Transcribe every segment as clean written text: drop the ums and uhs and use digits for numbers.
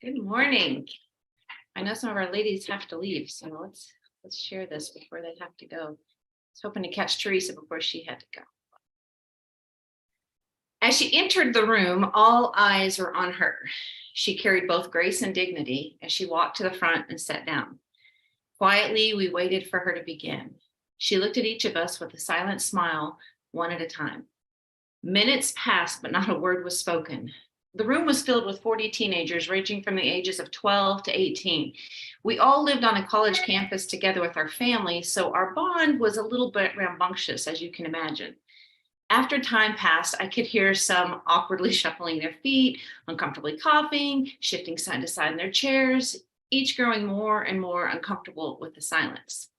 Good morning. I know some of our ladies have to leave, so let's share this before they have to go. I was hoping to catch Teresa before she had to go. As she entered the room, all eyes were on her. She carried both grace and dignity as she walked to the front and sat down. Quietly, we waited for her to begin. She looked at each of us with a silent smile, one at a time. Minutes passed, but not a word was spoken. The room was filled with 40 teenagers ranging from the ages of 12 to 18. We all lived on a college campus together with our families, so our bond was a little bit rambunctious, as you can imagine. After time passed, I could hear some awkwardly shuffling their feet, uncomfortably coughing, shifting side to side in their chairs, each growing more and more uncomfortable with the silence.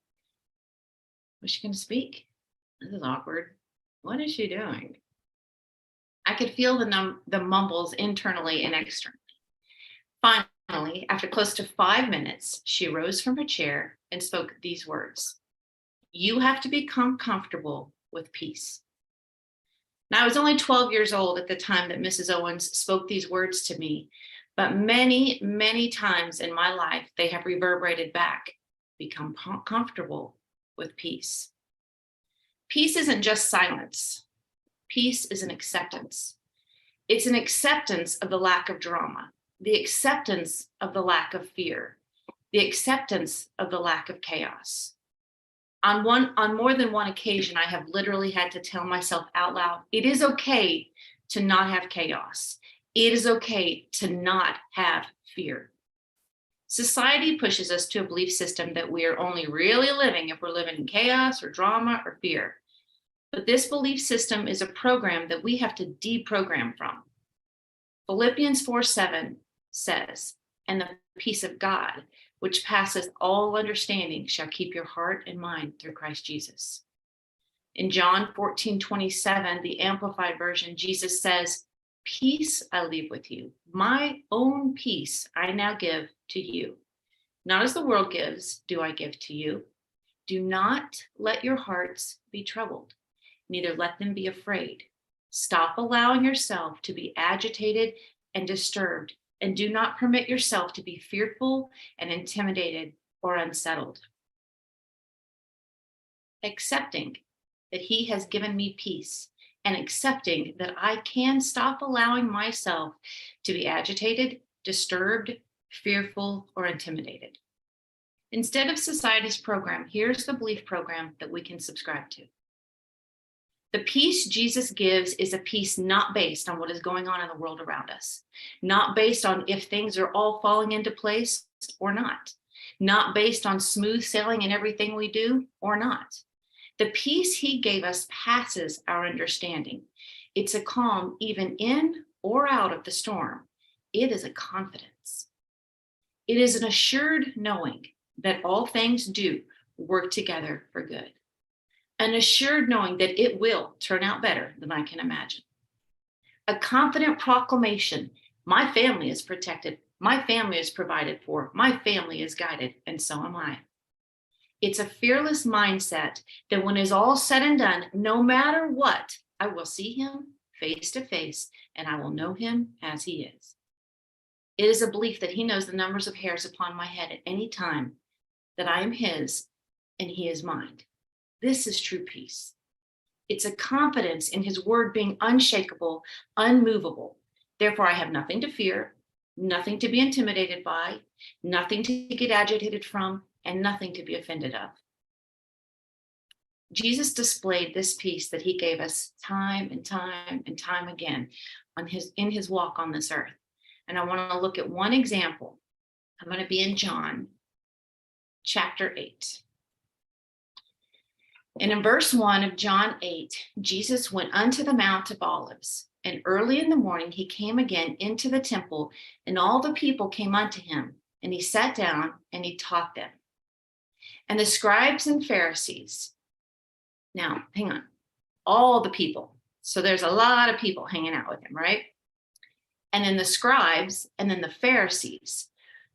Was she going to speak? This is awkward. What is she doing? I could feel the mumbles internally and externally. Finally, after close to 5 minutes, she rose from her chair and spoke these words. You have to become comfortable with peace. Now, I was only 12 years old at the time that Mrs. Owens spoke these words to me, but many, many times in my life, they have reverberated back. Become comfortable with peace. Peace isn't just silence. Peace is an acceptance. It's an acceptance of the lack of drama, the acceptance of the lack of fear, the acceptance of the lack of chaos. On more than one occasion, I have literally had to tell myself out loud, it is okay to not have chaos. It is okay to not have fear. Society pushes us to a belief system that we are only really living if we're living in chaos or drama or fear. But this belief system is a program that we have to deprogram from. Philippians 4:7 says, and the peace of God, which passes all understanding, shall keep your heart and mind through Christ Jesus. In John 14:27, the Amplified Version, Jesus says, peace I leave with you. My own peace I now give to you. Not as the world gives, do I give to you. Do not let your hearts be troubled. Neither let them be afraid. Stop allowing yourself to be agitated and disturbed, and do not permit yourself to be fearful and intimidated or unsettled. Accepting that He has given me peace and accepting that I can stop allowing myself to be agitated, disturbed, fearful, or intimidated. Instead of society's program, here's the belief program that we can subscribe to. The peace Jesus gives is a peace not based on what is going on in the world around us, not based on if things are all falling into place or not based on smooth sailing in everything we do or not. The peace He gave us passes our understanding. It's a calm even in or out of the storm. It is a confidence. It is an assured knowing that all things do work together for good. An assured knowing that it will turn out better than I can imagine. A confident proclamation, my family is protected, my family is provided for, my family is guided, and so am I. It's a fearless mindset that when it's all said and done, no matter what, I will see Him face to face and I will know Him as He is. It is a belief that He knows the numbers of hairs upon my head at any time, that I am His and He is mine. This is true peace. It's a confidence in His word being unshakable, unmovable. Therefore, I have nothing to fear, nothing to be intimidated by, nothing to get agitated from, and nothing to be offended of. Jesus displayed this peace that He gave us time and time and time again in His walk on this earth. And I want to look at one example. I'm going to be in John chapter 8. And in verse 1 of John 8, Jesus went unto the Mount of Olives, and early in the morning He came again into the temple, and all the people came unto Him, and He sat down and He taught them. And the scribes and Pharisees, now hang on, all the people. So there's a lot of people hanging out with Him, right? And then the scribes and then the Pharisees.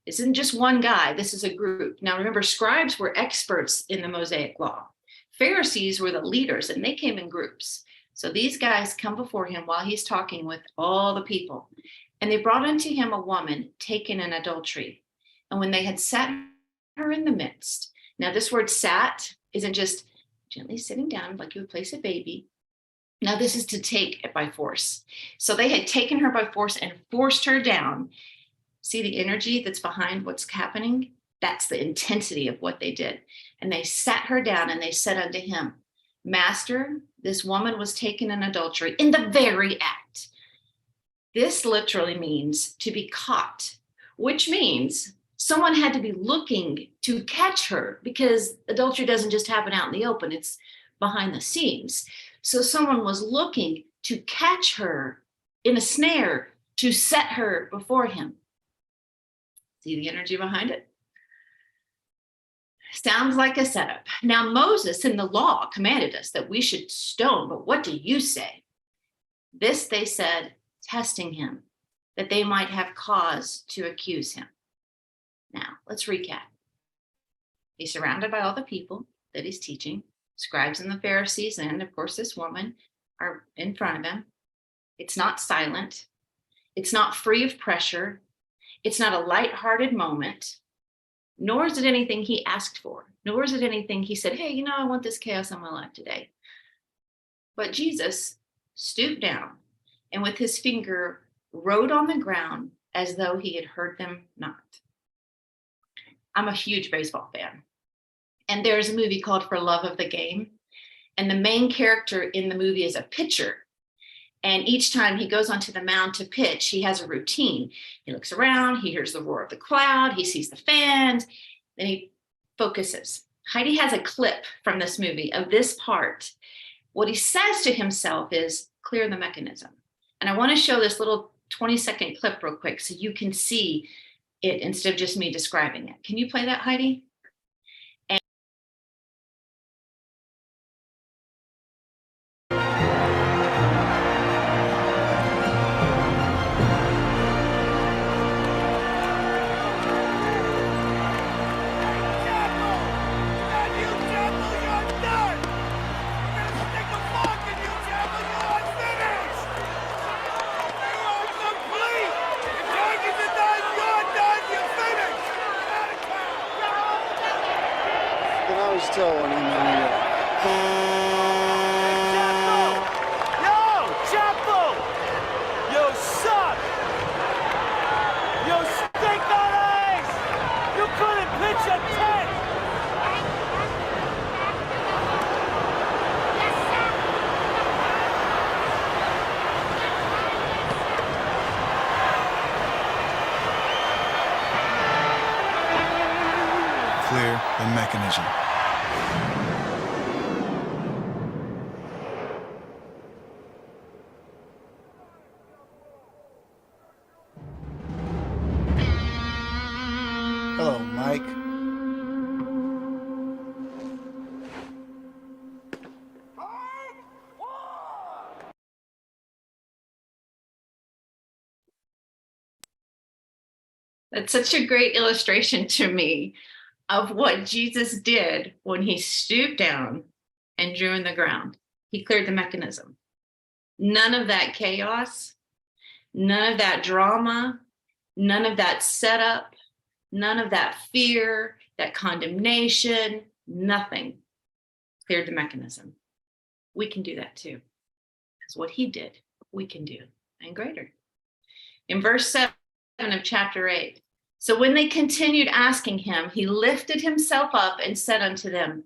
This isn't just one guy, this is a group. Now remember, scribes were experts in the Mosaic law. Pharisees were the leaders and they came in groups. So these guys come before Him while He's talking with all the people. And they brought unto him a woman taken in adultery. And when they had sat her in the midst, now this word sat isn't just gently sitting down like you would place a baby. Now this is to take it by force. So they had taken her by force and forced her down. See the energy that's behind what's happening? That's the intensity of what they did. And they sat her down and they said unto him, Master, this woman was taken in adultery in the very act. This literally means to be caught, which means someone had to be looking to catch her, because adultery doesn't just happen out in the open, it's behind the scenes. So someone was looking to catch her in a snare to set her before him. See the energy behind it? Sounds like a setup. Now, Moses in the law commanded us that we should stone, but what do you say? This they said, testing him, that they might have cause to accuse him. Now, let's recap. He's surrounded by all the people that he's teaching. Scribes and the Pharisees, and of course this woman, are in front of him. It's not silent. It's not free of pressure. It's not a lighthearted moment. Nor is it anything he asked for. Nor is it anything he said, hey, I want this chaos in my life today. But Jesus stooped down and with his finger wrote on the ground as though he had heard them not. I'm a huge baseball fan. And there's a movie called For Love of the Game. And the main character in the movie is a pitcher. And each time he goes onto the mound to pitch, he has a routine. He looks around, he hears the roar of the crowd, he sees the fans, then he focuses. Heidi has a clip from this movie of this part. What he says to himself is, clear the mechanism. And I want to show this little 20-second clip real quick so you can see it instead of just me describing it. Can you play that, Heidi? Clear the mechanism. Hello, Mike. That's such a great illustration to me of what Jesus did when he stooped down and drew in the ground. He cleared the mechanism. None of that chaos, none of that drama, none of that setup, none of that fear, that condemnation, nothing. Cleared the mechanism. We can do that too. Because what he did, we can do, and greater. In verse 7 of chapter 8, so when they continued asking him, he lifted himself up and said unto them,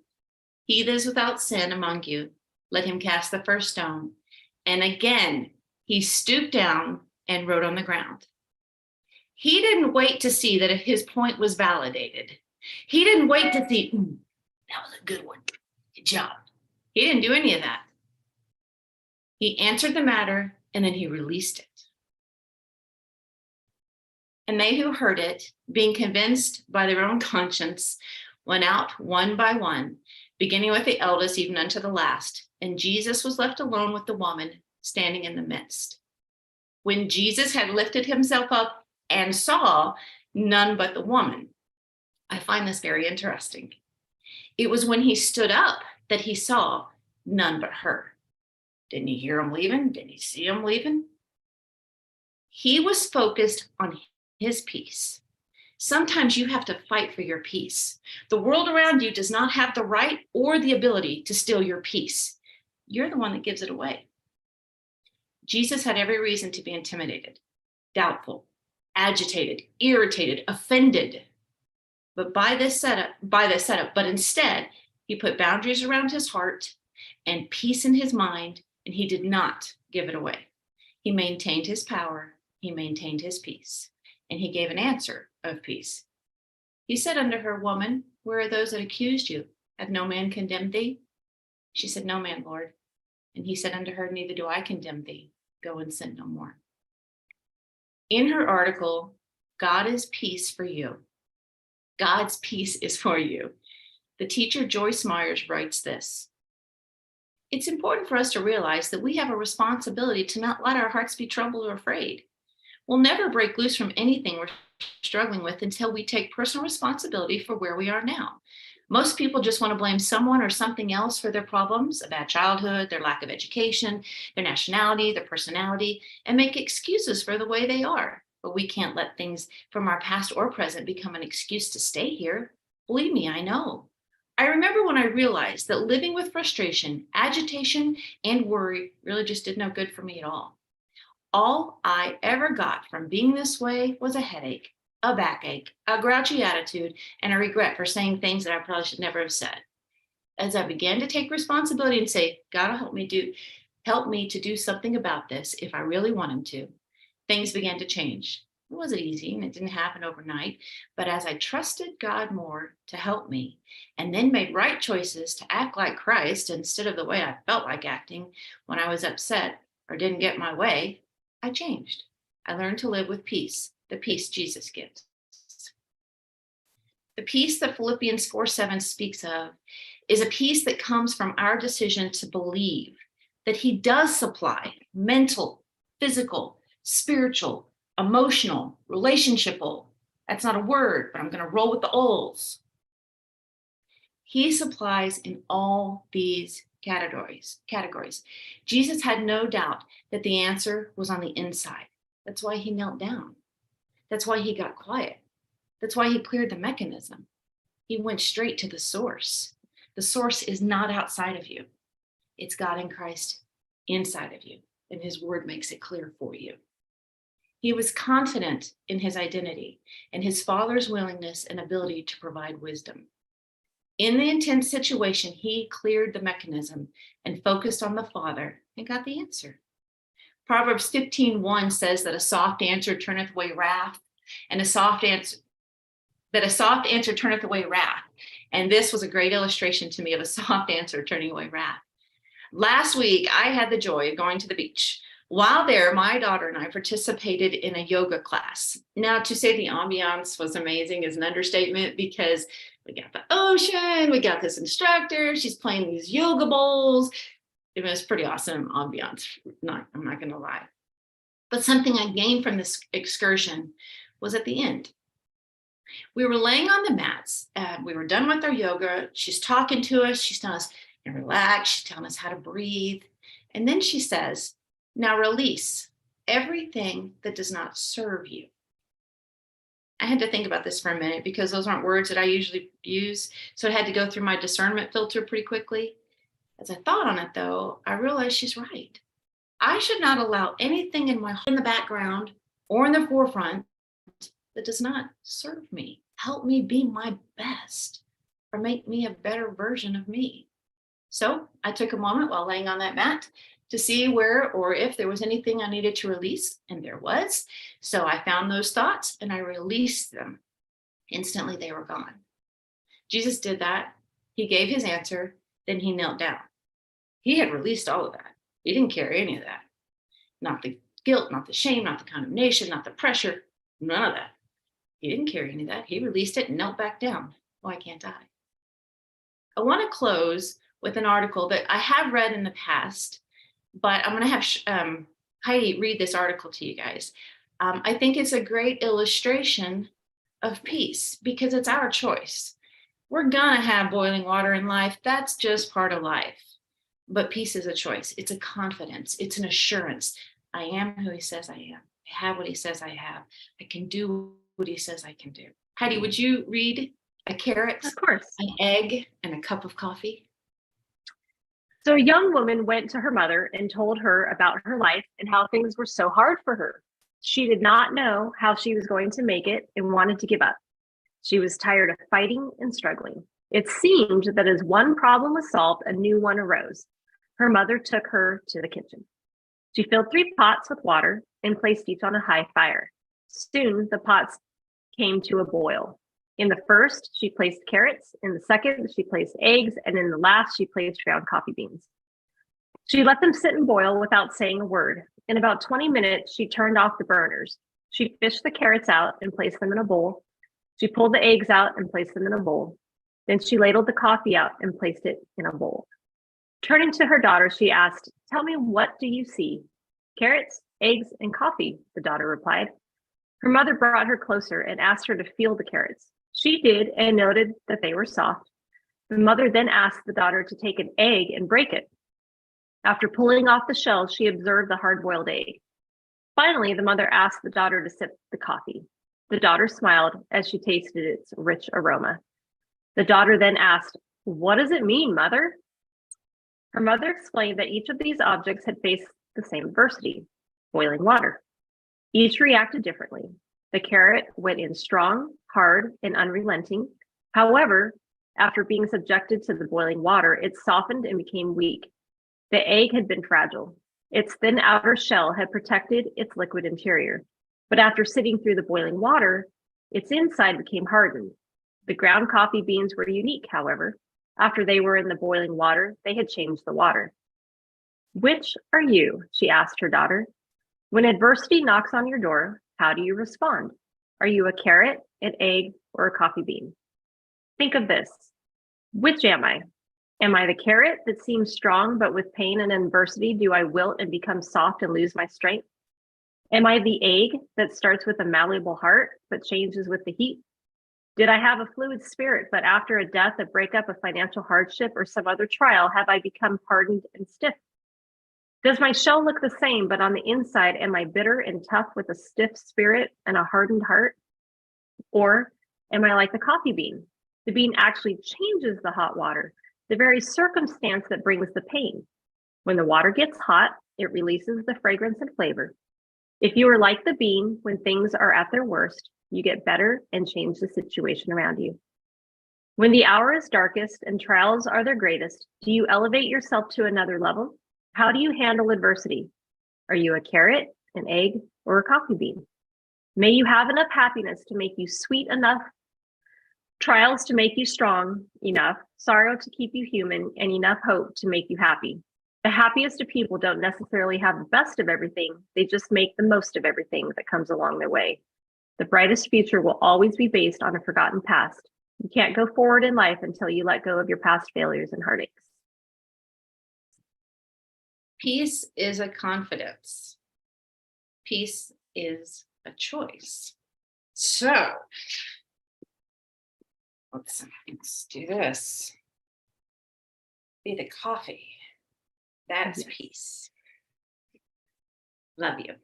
he that is without sin among you, let him cast the first stone. And again, he stooped down and wrote on the ground. He didn't wait to see that if his point was validated. He didn't wait to see, that was a good one. Good job. He didn't do any of that. He answered the matter and then he released it. And they who heard it, being convinced by their own conscience, went out one by one, beginning with the eldest even unto the last. And Jesus was left alone with the woman standing in the midst. When Jesus had lifted himself up and saw none but the woman, I find this very interesting. It was when he stood up that he saw none but her. Didn't he hear him leaving? Didn't he see him leaving? He was focused on his peace. Sometimes you have to fight for your peace. The world around you does not have the right or the ability to steal your peace. You're the one that gives it away. Jesus had every reason to be intimidated, doubtful, agitated, irritated, offended. But but instead, he put boundaries around his heart and peace in his mind, and he did not give it away. He maintained his power, he maintained his peace, and he gave an answer of peace. He said unto her, Woman, where are those that accused you? Hath no man condemned thee? She said, No man, Lord. And he said unto her, Neither do I condemn thee. Go and sin no more. In her article, God is peace for you. God's peace is for you. The teacher Joyce Myers writes this. It's important for us to realize that we have a responsibility to not let our hearts be troubled or afraid. We'll never break loose from anything we're struggling with until we take personal responsibility for where we are now. Most people just want to blame someone or something else for their problems, a bad childhood, their lack of education, their nationality, their personality, and make excuses for the way they are. But we can't let things from our past or present become an excuse to stay here. Believe me, I know. I remember when I realized that living with frustration, agitation, and worry really just did no good for me at all. All I ever got from being this way was a headache, a backache, a grouchy attitude, and a regret for saying things that I probably should never have said. As I began to take responsibility and say, God will help me to do something about this if I really want him to, things began to change. It wasn't easy and it didn't happen overnight, but as I trusted God more to help me and then made right choices to act like Christ instead of the way I felt like acting when I was upset or didn't get my way, I changed. I learned to live with peace, the peace Jesus gives. The peace that Philippians 4:7 speaks of is a peace that comes from our decision to believe that he does supply mental, physical, spiritual, emotional, relationshipal. That's not a word, but I'm going to roll with the O's. He supplies in all these categories. Jesus had no doubt that the answer was on the inside. That's why he knelt down. That's why he got quiet. That's why he cleared the mechanism. He went straight to the source. The source is not outside of you. It's God in Christ inside of you, and his word makes it clear for you. He was confident in his identity and his Father's willingness and ability to provide wisdom. In the intense situation, he cleared the mechanism and focused on the Father and got the answer. Proverbs 15:1 says that a soft answer turneth away wrath, and a soft answer turneth away wrath. And this was a great illustration to me of a soft answer turning away wrath. Last week, I had the joy of going to the beach. While there, my daughter and I participated in a yoga class. Now, to say the ambiance was amazing is an understatement because we got the ocean, we got this instructor, she's playing these yoga bowls. It was pretty awesome ambiance, I'm not going to lie. But something I gained from this excursion was at the end. We were laying on the mats. We were done with our yoga. She's talking to us. She's telling us to relax. She's telling us how to breathe. And then she says, now release everything that does not serve you. I had to think about this for a minute because those aren't words that I usually use. So I had to go through my discernment filter pretty quickly. As I thought on it, though, I realized she's right. I should not allow anything in the background or in the forefront that does not serve me, help me be my best, or make me a better version of me. So I took a moment while laying on that mat to see where or if there was anything I needed to release, and there was. So I found those thoughts and I released them. Instantly, they were gone. Jesus did that. He gave his answer, then he knelt down. He had released all of that. He didn't carry any of that. Not the guilt, not the shame, not the condemnation, not the pressure, none of that. He didn't carry any of that. He released it and knelt back down. Why can't I? I want to close with an article that I have read in the past, but I'm going to have Heidi read this article to you guys. I think it's a great illustration of peace because it's our choice. We're going to have boiling water in life. That's just part of life. But peace is a choice. It's a confidence. It's an assurance. I am who he says I am. I have what he says I have. I can do what he says I can do. Heidi, would you read a carrot, Of course. an egg, and a cup of coffee? So a young woman went to her mother and told her about her life and how things were so hard for her. She did not know how she was going to make it and wanted to give up. She was tired of fighting and struggling. It seemed that as one problem was solved, a new one arose. Her mother took her to the kitchen. She filled 3 pots with water and placed each on a high fire. Soon the pots came to a boil. In the first, she placed carrots. In the second, she placed eggs. And in the last, she placed ground coffee beans. She let them sit and boil without saying a word. In about 20 minutes, she turned off the burners. She fished the carrots out and placed them in a bowl. She pulled the eggs out and placed them in a bowl. Then she ladled the coffee out and placed it in a bowl. Turning to her daughter, she asked, "Tell me, what do you see?" "Carrots, eggs, and coffee," the daughter replied. Her mother brought her closer and asked her to feel the carrots. She did and noted that they were soft. The mother then asked the daughter to take an egg and break it. After pulling off the shell, she observed the hard-boiled egg. Finally, the mother asked the daughter to sip the coffee. The daughter smiled as she tasted its rich aroma. The daughter then asked, "What does it mean, mother?" Her mother explained that each of these objects had faced the same adversity, boiling water. Each reacted differently. The carrot went in strong, hard, and unrelenting. However, after being subjected to the boiling water, it softened and became weak. The egg had been fragile. Its thin outer shell had protected its liquid interior. But after sitting through the boiling water, its inside became hardened. The ground coffee beans were unique, however. After they were in the boiling water, they had changed the water. "Which are you?" she asked her daughter. "When adversity knocks on your door, how do you respond? Are you a carrot, an egg, or a coffee bean? Think of this. Which am I? Am I the carrot that seems strong, but with pain and adversity, do I wilt and become soft and lose my strength? Am I the egg that starts with a malleable heart, but changes with the heat? Did I have a fluid spirit, but after a death, a breakup, a financial hardship, or some other trial, have I become hardened and stiff? Does my shell look the same, but on the inside, am I bitter and tough with a stiff spirit and a hardened heart? Or am I like the coffee bean? The bean actually changes the hot water, the very circumstance that brings the pain. When the water gets hot, it releases the fragrance and flavor. If you are like the bean, when things are at their worst, you get better and change the situation around you. When the hour is darkest and trials are their greatest, do you elevate yourself to another level? How do you handle adversity? Are you a carrot, an egg, or a coffee bean? May you have enough happiness to make you sweet enough, trials to make you strong enough, sorrow to keep you human, and enough hope to make you happy. The happiest of people don't necessarily have the best of everything. They just make the most of everything that comes along their way. The brightest future will always be based on a forgotten past. You can't go forward in life until you let go of your past failures and heartaches. Peace is a confidence. Peace is a choice. So let's do this. Be the coffee. That's peace. Love you.